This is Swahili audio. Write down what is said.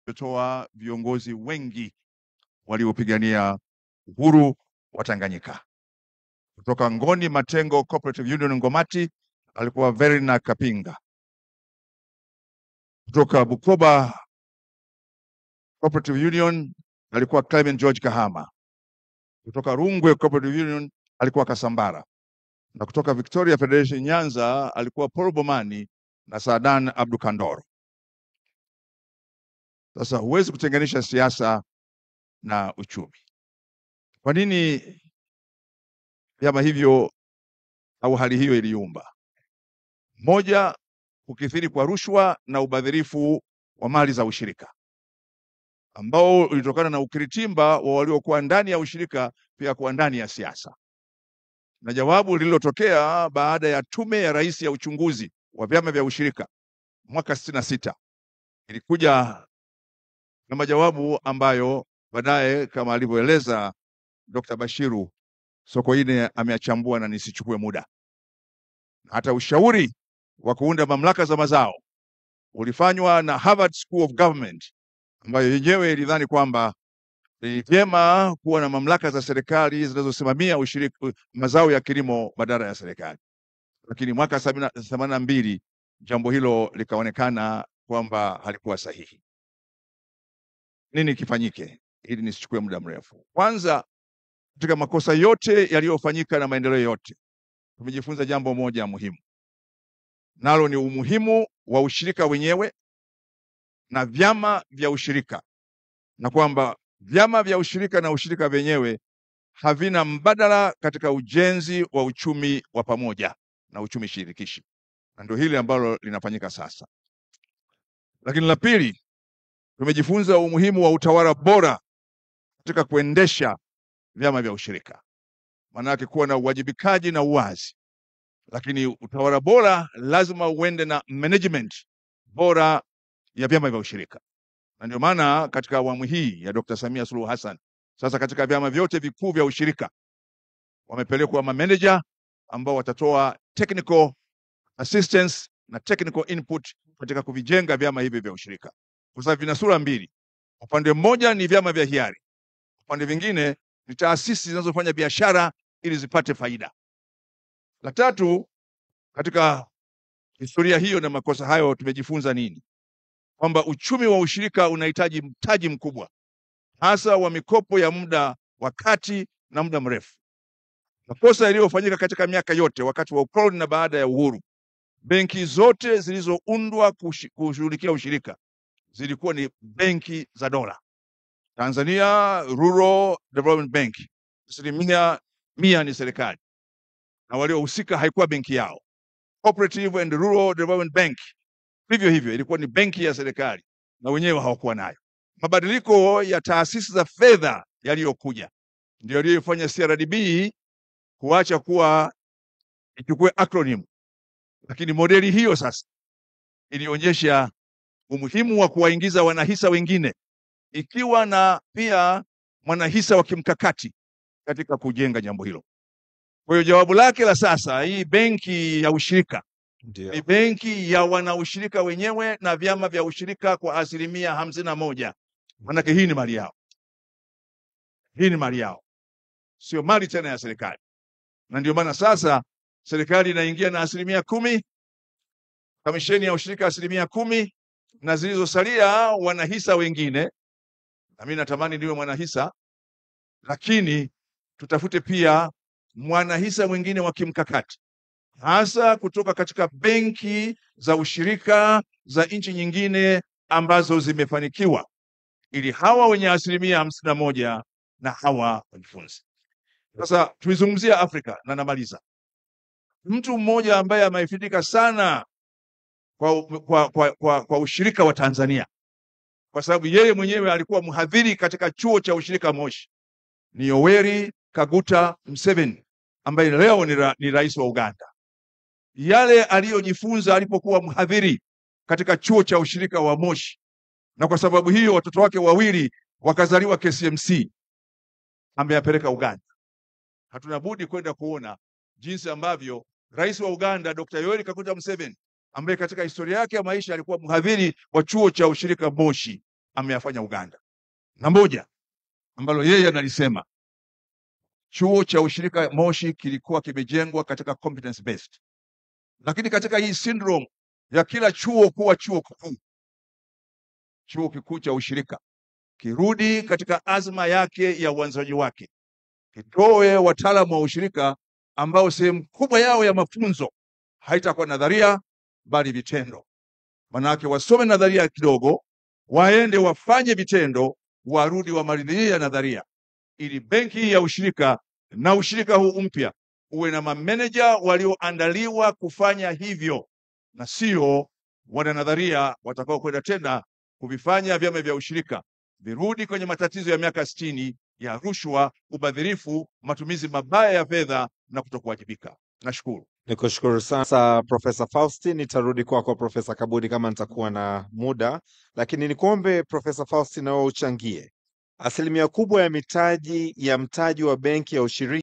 kutoa viongozi wengi waliopigania uhuru wa Tanganyika. Kutoka Ngoni Matengo Cooperative Union Ngomati alikuwa Verina Kapinga. Kutoka Bukoba Cooperative Union alikuwa Clement George Kahama. Kutoka Rungwe Cooperative Union alikuwa Kasambara. Na kutoka Victoria Federation Nyanza alikuwa Paul Bomani na Saadan Abdu Kandoro. Sasa huwezi kutenganisha siasa na uchumi. Kwa nini vyama hivyo au hali hiyo iliumba? Moja, kukithiri kwa rushwa na ubadhirifu wa mali za ushirika ambao ulitokana na ukiritimba wa waliokuwa ndani ya ushirika pia kuwa ndani ya siasa. Na jawabu lililotokea baada ya tume ya rais ya uchunguzi wa vyama vya ushirika mwaka 66 ilikuja na majawabu ambayo baadaye kama alivyoeleza Dr. Bashiru Sokoine ameachambua na nisichukue muda. Hata ushauri wa kuunda mamlaka za mazao ulifanywa na Harvard School of Government ambayo yenyewe ilidhani kwamba ni vyema kuwa na mamlaka za serikali zinazosimamia ushirika mazao ya kilimo badala ya serikali. Lakini mwaka 82 jambo hilo likaonekana kwamba halikuwa sahihi. Nini kifanyike ili nisichukue muda mrefu? Kwanza, katika makosa yote yaliyofanyika na maendeleo yote, tumejifunza jambo moja muhimu. Nalo ni umuhimu wa ushirika wenyewe na vyama vya ushirika, na kwamba vyama vya ushirika na ushirika wenyewe havina mbadala katika ujenzi wa uchumi wa pamoja na uchumi shirikishi. Na ndio hili ambalo linafanyika sasa. Lakini la pili, tumejifunza umuhimu wa utawala bora katika kuendesha vyama vya ushirika. Maana yake kuwa na uwajibikaji na uwazi. Lakini utawala bora lazima uende na management bora ya vyama vya ushirika. Na ndio maana katika awamu hii ya Dr. Samia Suluhu Hassan, sasa katika vyama vyote vikuu vya ushirika wamepelekwa manager ambao watatoa technical assistance na technical input katika kuvijenga vyama hivi vya ushirika. Kwa sababu vina sura mbili. Upande mmoja ni vyama vya hiari. Upande vingine ni taasisi zinazofanya biashara ili zipate faida. La tatu, katika historia hiyo na makosa hayo tumejifunza nini? Kwamba uchumi wa ushirika unahitaji mtaji mkubwa, hasa wa mikopo ya muda wa kati na muda mrefu. Makosa yaliyofanyika katika miaka yote wakati wa ukoloni na baada ya uhuru, benki zote zilizoundwa kushughulikia ushirika zilikuwa ni benki za dola. Tanzania Rural Development Bank, 100% ni serikali na waliohusika haikuwa benki yao. Cooperative and Rural Development Bank vivyo hivyo ilikuwa ni benki ya serikali na wenyewe hawakuwa nayo. Mabadiliko ya taasisi za fedha yaliyokuja ndio yaliyofanya CRDB kuacha kuwa ichukue acronym. Lakini modeli hiyo sasa ilionyesha umuhimu wa kuwaingiza wanahisa wengine, ikiwa na pia mwanahisa wa kimkakati katika kujenga jambo hilo. Kwa hiyo jawabu lake la sasa, hii benki ya ushirika ni benki ya wanaushirika wenyewe na vyama vya ushirika kwa 51%. Maanake hii ni mali yao. Hii ni mali yao, sio mali tena ya serikali. Na ndio maana sasa serikali inaingia na 10%, kamisheni ya ushirika 10%, na zilizosalia wanahisa wengine. Na mimi natamani niwe mwanahisa, lakini tutafute pia mwanahisa mwingine wa kimkakati, hasa kutoka katika benki za ushirika za nchi nyingine ambazo zimefanikiwa, ili hawa wenye 51% na hawa wajifunze. Sasa tuizungumzia Afrika na namaliza. Mtu mmoja ambaye amefaidika sana kwa ushirika wa Tanzania, kwa sababu yeye mwenyewe alikuwa mhadhiri katika chuo cha ushirika Moshi, ni Yoweri Kaguta Museveni ambaye leo ni rais wa Uganda. Yale aliyojifunza alipokuwa mhadhiri katika chuo cha ushirika wa Moshi, na kwa sababu hiyo watoto wake wawili wakazaliwa KCMC, ameyapeleka Uganda. Hatuna budi kwenda kuona jinsi ambavyo rais wa Uganda Dr. Yoweri Kaguta Museveni, ambaye katika historia yake ya maisha alikuwa mhadhiri wa chuo cha ushirika Moshi, ameyafanya Uganda. Na moja ambalo yeye analisema, chuo cha ushirika Moshi kilikuwa kimejengwa katika competence based, lakini katika hii syndrome ya kila chuo kuwa chuo kikuu, chuo kikuu cha ushirika kirudi katika azma yake ya uanzaji wake, kitoe wataalamu wa ushirika ambao sehemu kubwa yao ya mafunzo haitakuwa nadharia bali vitendo. Manake wasome nadharia kidogo, waende wafanye vitendo, warudi wamalizie nadharia, ili benki hii ya ushirika na ushirika huu mpya uwe na mameneja walioandaliwa kufanya hivyo, na sio wana nadharia watakao kwenda tena kuvifanya vyama vya ushirika virudi kwenye matatizo ya miaka 60 ya rushwa, ubadhirifu, matumizi mabaya ya fedha na kutokuwajibika. Nashukuru. Nikushukuru sana Profesa Faustin. Nitarudi kwako Profesa Kabudi kama nitakuwa na muda, lakini nikuombe Profesa Faustin na wewe uchangie. Asilimia kubwa ya mitaji wa benki ya ushirika